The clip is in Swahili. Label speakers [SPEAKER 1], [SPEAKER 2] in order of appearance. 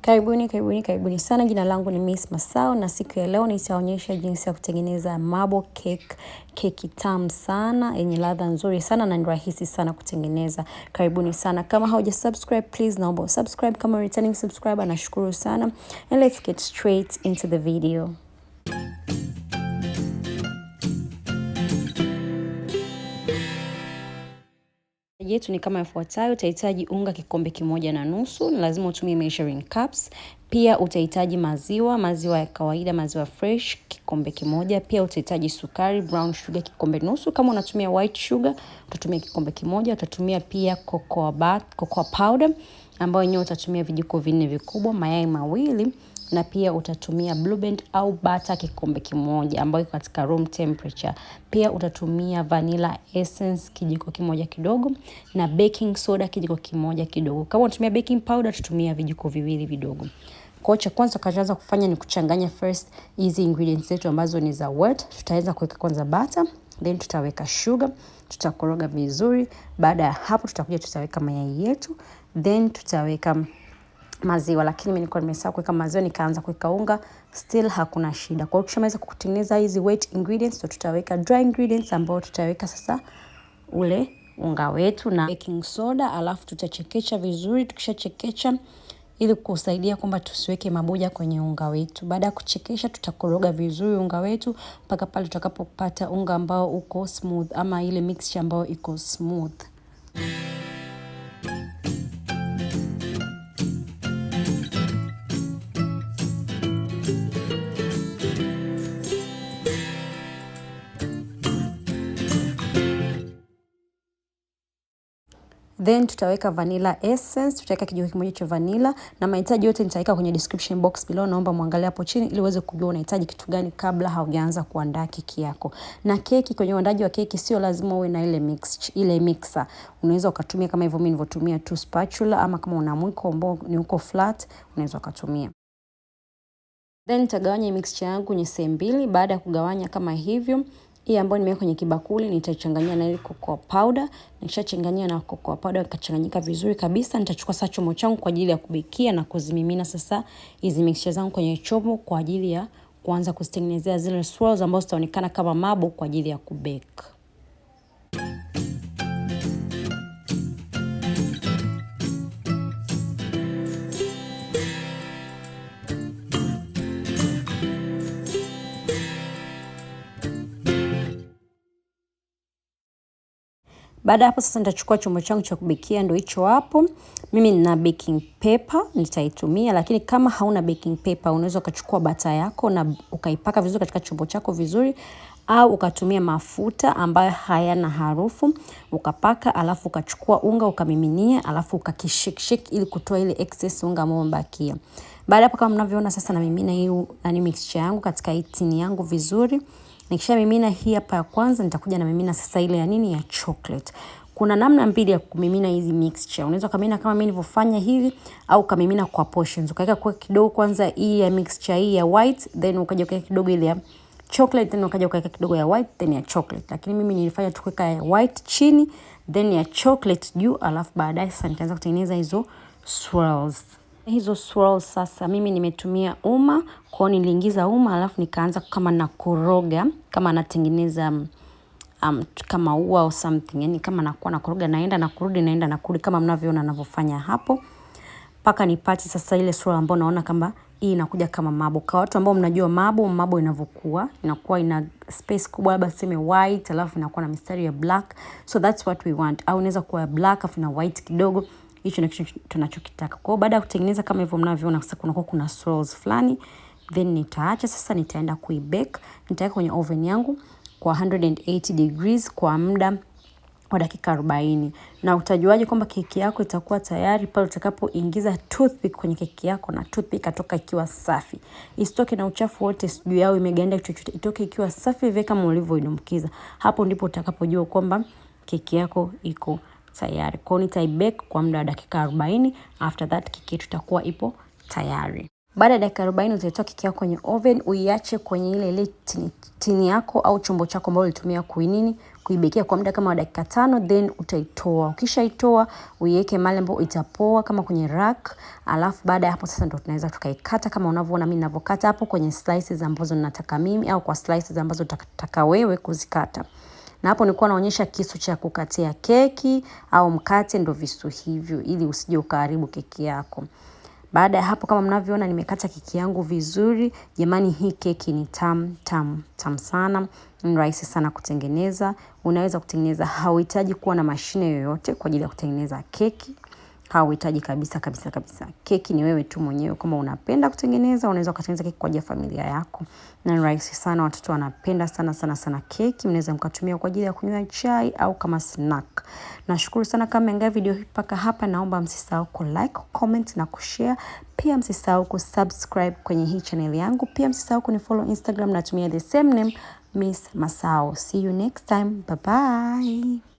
[SPEAKER 1] Karibuni sana. Jina langu ni Miss Masao na siku ya leo nitaonyesha jinsi ya kutengeneza marble cake. Keki tamu sana, yenye ladha nzuri sana na ni rahisi sana kutengeneza. Karibuni sana. Kama hauja subscribe, please naomba subscribe. Kama returning subscriber, nashukuru sana. And let's get straight into the video. Yetu ni kama ifuatayo. Utahitaji unga kikombe 1.5, lazima utumie measuring cups. Pia utahitaji maziwa ya kawaida, maziwa fresh kikombe 1. Pia utahitaji sukari, brown sugar kikombe nusu. Kama unatumia white sugar, utatumia kikombe 1. Utatumia pia cocoa powder ambayo yenyewe utatumia vijiko 4 vikubwa, mayai 2, na pia utatumia blueband au butter kikombe 1 ambayo iko katika room temperature. Pia utatumia vanilla essence kijiko 1 kidogo na baking soda kijiko 1 kidogo. Kama unatumia baking powder, tutumia vijiko 2 vidogo. Kwa cha kwanza tutakaanza kufanya ni kuchanganya first hizi ingredients zetu ambazo ni za wet. Tutaanza kuweka kwanza butter, then tutaweka sugar, tutakoroga vizuri. Baada ya hapo tutaweka mayai yetu, then tutaweka maziwa, lakini mimi nilikuwa nimesahau kuweka maziwa, nikaanza kuweka unga, still hakuna shida. Kwa hiyo tukishamaliza kutengeneza hizi wet ingredients, tutaweka dry ingredients ambao tutaweka sasa ule unga wetu na baking soda, alafu tutachekecha vizuri. Tukishachekecha ili kusaidia kwamba tusiweke maboja kwenye unga wetu. Baada ya kuchekesha, tutakoroga vizuri unga wetu mpaka pale tutakapopata unga ambao uko smooth, ama ile mixture ambayo iko smooth. Then tutaweka vanilla essence, tutaweka kijiko 1 cha vanilla, na mahitaji yote nitaweka kwenye description box below. Naomba muangalie hapo chini ili uweze kujua unahitaji kitu gani kabla haujaanza kuandaa keki yako. Na keki, kwenye uandaji wa keki sio lazima uwe na ile mixer. Unaweza ukatumia kama hivyo mimi nilivyotumia 2 spatula, ama kama una mwiko ambao ni uko flat, unaweza ukatumia. Then nitagawanya mixture yangu kwenye sehemu 2. Baada ya kugawanya kama hivyo, hii ambayo nimeweka kwenye kibakuli nitachanganyia na ile cocoa powder. Nikishachanganyia na cocoa powder ikachanganyika vizuri kabisa, nitachukua sasa chombo changu kwa ajili ya kubekia na kuzimimina sasa hizi mixture zangu kwenye chombo kwa ajili ya kuanza kuzitengenezea zile swirls ambazo zitaonekana kama marble kwa ajili ya kubake. Baada hapo sasa nitachukua chombo changu cha kubekia, ndio hicho hapo. Mimi nina baking paper nitaitumia, lakini kama hauna baking paper unaweza ukachukua bata yako na ukaipaka vizuri katika chombo chako vizuri, au ukatumia mafuta ambayo hayana harufu ukapaka, alafu ukachukua unga ukamiminia, alafu ukakishake ili kutoa ile excess unga ambao umebakia. Baada hapo kama mnavyoona sasa na mimina hiyo mixture yangu katika hii tini yangu vizuri. Nikisha mimina hii hapa ya kwanza, nitakuja na mimina sasa ile ya chocolate. Kuna namna mbili ya kumimina hizi mixture. Unaweza kumimina kama mimi nilivyofanya hivi, au kumimina kwa portions. Ukaweka kwa kidogo kwanza hii ya mixture hii ya white, then ukaja ukaweka kidogo ile ya chocolate, then ukaja ukaweka kidogo ya white, then ya chocolate. Lakini mimi nilifanya tu kuweka ya white chini, then ya chocolate juu, alafu baadaye sasa nikaanza kutengeneza hizo swirls. Hizo swirls sasa mimi nimetumia kwa niliingiza alafu nikaanza kama nakoroga, kama natengeneza kama ua au something, yani kama nakuwa nakoroga, naenda na kurudi kama mnavyoona ninavyofanya hapo, paka nipate sasa ile swirl ambayo naona kama hii inakuja kama marble. Kwa watu ambao mnajua marble inavyokuwa, inakuwa ina space kubwa, labda tuseme white alafu inakuwa na mistari ya black, so that's what we want. Au inaweza kuwa black afu na white kidogo, hicho ndio kitu tunachokitaka. Kwa hiyo baada ya kutengeneza kama hivyo mnavyoona sasa kuna swirls fulani, then nitaacha sasa, nitaenda kuibake. Nitaweka kwenye oven yangu kwa 180 degrees kwa muda wa dakika 40. Na utajuaje kwamba keki yako itakuwa tayari? Pale utakapoingiza toothpick kwenye keki yako na toothpick atoka ikiwa safi. Isitoke na uchafu wote sijui au imeganda chochote, itoke ikiwa safi vile kama ulivyoidumkiza. Hapo ndipo utakapojua kwamba keki yako iko tayari. Kwa hiyo nitaibake kwa muda wa dakika 40. After that keki yetu itakuwa ipo tayari. Baada ya dakika 40 utaitoa keki yako kwenye oven, uiache kwenye ile tini yako au chombo chako ambao ulitumia kuibekia kwa muda kama dakika 5, then utaitoa. Ukishaitoa uiweke mahali ambapo itapoa kama kwenye rack. Alafu baada ya hapo sasa ndo tunaweza tukaikata kama unavyoona mimi ninavyokata hapo kwenye slices ambazo ninataka mimi au kwa slices ambazo utataka wewe kuzikata. Na hapo nilikuwa naonyesha kisu cha kukatia keki au mkate, ndo visu hivyo ili usije ukaharibu keki yako. Baada ya hapo kama mnavyoona nimekata keki yangu vizuri. Jamani, hii keki ni tamu sana. Ni rahisi sana kutengeneza. Unaweza kutengeneza, hauhitaji kuwa na mashine yoyote kwa ajili ya kutengeneza keki. Hauhitaji kabisa. Keki ni wewe tu mwenyewe kama unapenda kutengeneza, unaweza kutengeneza keki kwa ajili ya familia yako. Na ni rahisi sana, watoto wanapenda sana keki. Mnaweza mkatumia kwa ajili ya kunywa chai au kama snack. Nashukuru sana kama mmeangalia video hii mpaka hapa. Naomba msisahau ku like, comment na kushare. Pia msisahau ku subscribe kwenye hii channel yangu. Pia msisahau kunifollow Instagram, natumia the same name, Miss Masao. See you next time. Bye bye.